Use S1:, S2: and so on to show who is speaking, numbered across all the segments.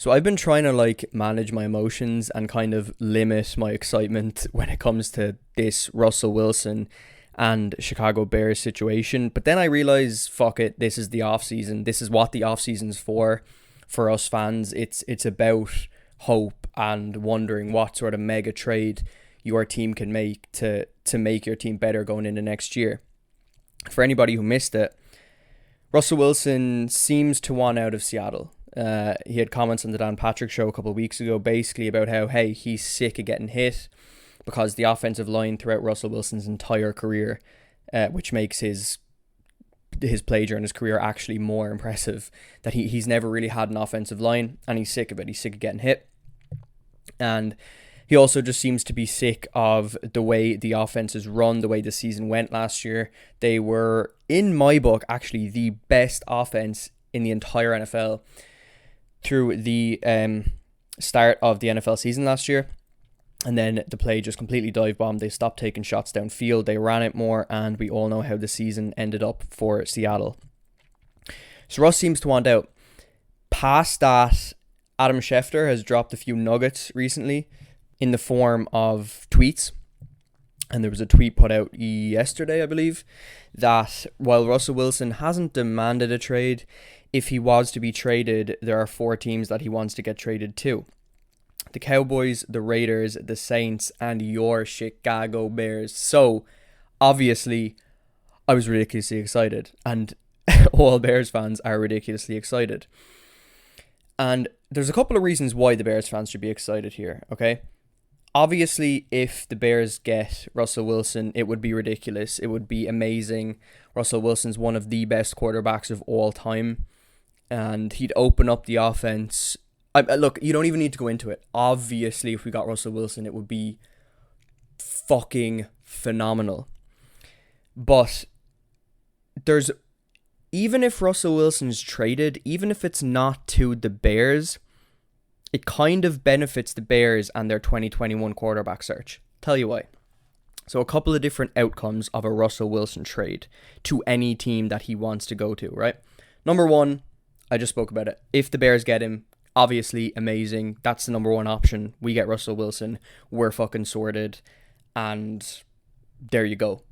S1: So I've been trying to like manage my emotions and kind of limit my excitement when it comes to this Russell Wilson and Chicago Bears situation. But then I realize, fuck it, this is the off season. This is what the off season's for us fans. It's about hope and wondering what sort of mega trade your team can make to make your team better going into next year. For anybody who missed it, Russell Wilson seems to want out of Seattle. He had comments on the Dan Patrick show a couple of weeks ago, basically about how, hey, he's sick of getting hit because the offensive line throughout Russell Wilson's entire career, which makes his play during his career actually more impressive, that he's never really had an offensive line, and he's sick of it. He's sick of getting hit. And he also just seems to be sick of the way the offense is run, the way the season went last year. They were, in my book, actually the best offense in the entire NFL through the start of the NFL season last year. And then the play just completely dive bombed. They stopped taking shots downfield. They ran it more, and we all know how the season ended up for Seattle. So Russ seems to want out. Past that, Adam Schefter has dropped a few nuggets recently in the form of tweets. And there was a tweet put out yesterday, I believe, that while Russell Wilson hasn't demanded a trade, if he was to be traded, there are 4 teams that he wants to get traded to: the Cowboys, the Raiders, the Saints, and your Chicago Bears. So, obviously, I was ridiculously excited, and all Bears fans are ridiculously excited. And there's a couple of reasons why the Bears fans should be excited here, okay? Obviously, if the Bears get Russell Wilson, it would be ridiculous. It would be amazing. Russell Wilson's one of the best quarterbacks of all time, and he'd open up the offense. Look, you don't even need to go into it. Obviously, if we got Russell Wilson, it would be fucking phenomenal. But even if Russell Wilson's traded, even if it's not to the Bears, it kind of benefits the Bears and their 2021 quarterback search. Tell you why. So a couple of different outcomes of a Russell Wilson trade to any team that he wants to go to, right? Number one, I just spoke about it. If the Bears get him, obviously amazing. That's the number one option. We get Russell Wilson. We're fucking sorted. And there you go.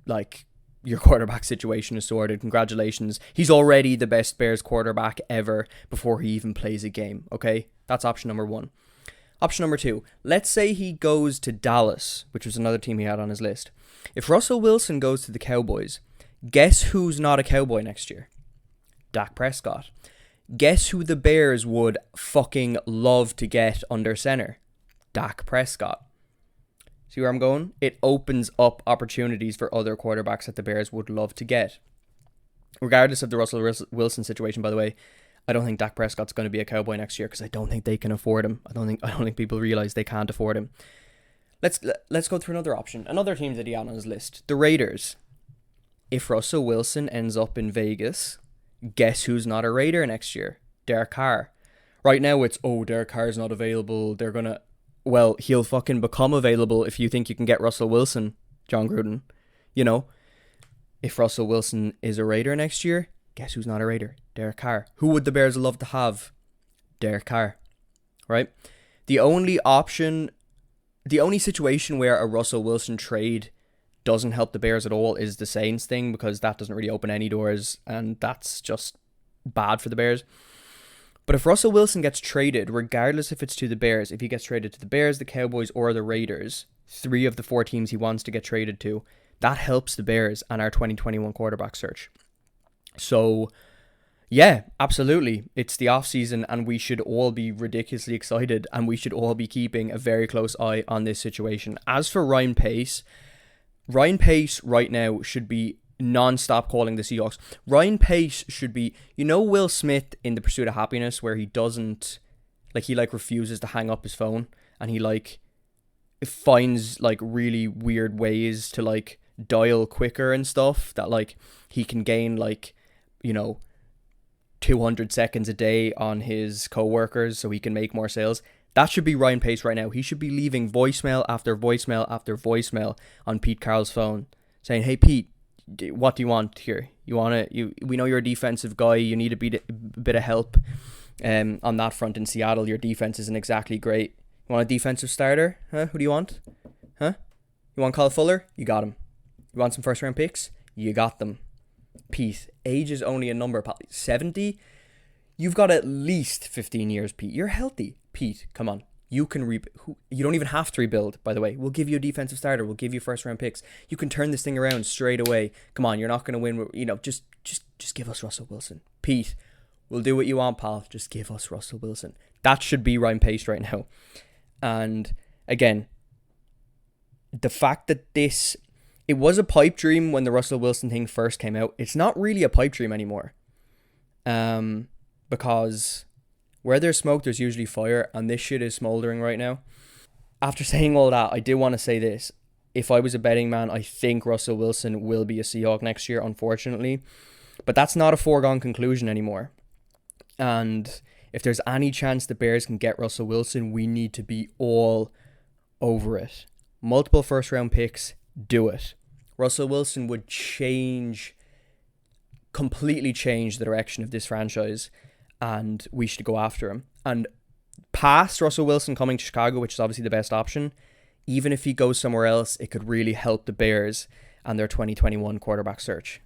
S1: Like, your quarterback situation is sorted. Congratulations. He's already the best Bears quarterback ever before he even plays a game, okay? That's option number one. Option number two, let's say he goes to Dallas, which was another team he had on his list. If Russell Wilson goes to the Cowboys, guess who's not a Cowboy next year? Dak Prescott. Guess who the Bears would fucking love to get under center? Dak Prescott. See where I'm going? It opens up opportunities for other quarterbacks that the Bears would love to get. Regardless of the Russell Wilson situation, by the way, I don't think Dak Prescott's going to be a Cowboy next year because I don't think they can afford him. I don't think people realize they can't afford him. Let's go through another option. Another team that he had on his list, the Raiders. If Russell Wilson ends up in Vegas, guess who's not a Raider next year? Derek Carr. Right now it's, Derek Carr's not available. Well, he'll fucking become available if you think you can get Russell Wilson, John Gruden. You know, if Russell Wilson is a Raider next year, guess who's not a Raider? Derek Carr. Who would the Bears love to have? Derek Carr. Right? The only situation where a Russell Wilson trade doesn't help the Bears at all is the Saints thing, because that doesn't really open any doors, and that's just bad for the Bears. But if Russell Wilson gets traded, regardless if it's to the Bears, if he gets traded to the Bears, the Cowboys, or the Raiders, 3 of the 4 teams he wants to get traded to, that helps the Bears and our 2021 quarterback search. So, yeah, absolutely. It's the offseason, and we should all be ridiculously excited, and we should all be keeping a very close eye on this situation. As for Ryan Pace right now should be non-stop calling the Seahawks. Ryan Pace should be, Will Smith in The Pursuit of Happiness, where he doesn't, he refuses to hang up his phone, and he finds really weird ways to dial quicker and stuff, that he can gain 200 seconds a day on his co-workers so he can make more sales. That should be Ryan Pace right now. He should be leaving voicemail after voicemail after voicemail on Pete Carroll's phone saying, hey Pete, what do you want here? We know you're a defensive guy. You need a bit of help. on that front in Seattle. Your defense isn't exactly great. You want a defensive starter? Huh? Who do you want? Huh? You want Kyle Fuller? You got him. You want some first round picks? You got them. Pete, age is only a number, pal. 70? You've got at least 15 years, Pete. You're healthy. Pete, come on. You can you don't even have to rebuild, by the way. We'll give you a defensive starter. We'll give you first round picks. You can turn this thing around straight away. Come on, you're not going to win. Just give us Russell Wilson. Pete, we'll do what you want, pal. Just give us Russell Wilson. That should be Ryan Pace right now. And again, the fact that it was a pipe dream when the Russell Wilson thing first came out. It's not really a pipe dream anymore. Because where there's smoke, there's usually fire, and this shit is smoldering right now. After saying all that, I do want to say this. If I was a betting man, I think Russell Wilson will be a Seahawk next year, unfortunately. But that's not a foregone conclusion anymore. And if there's any chance the Bears can get Russell Wilson, we need to be all over it. Multiple first round picks, do it. Russell Wilson would completely change the direction of this franchise, and we should go after him. And past Russell Wilson coming to Chicago, which is obviously the best option, even if he goes somewhere else, it could really help the Bears and their 2021 quarterback search.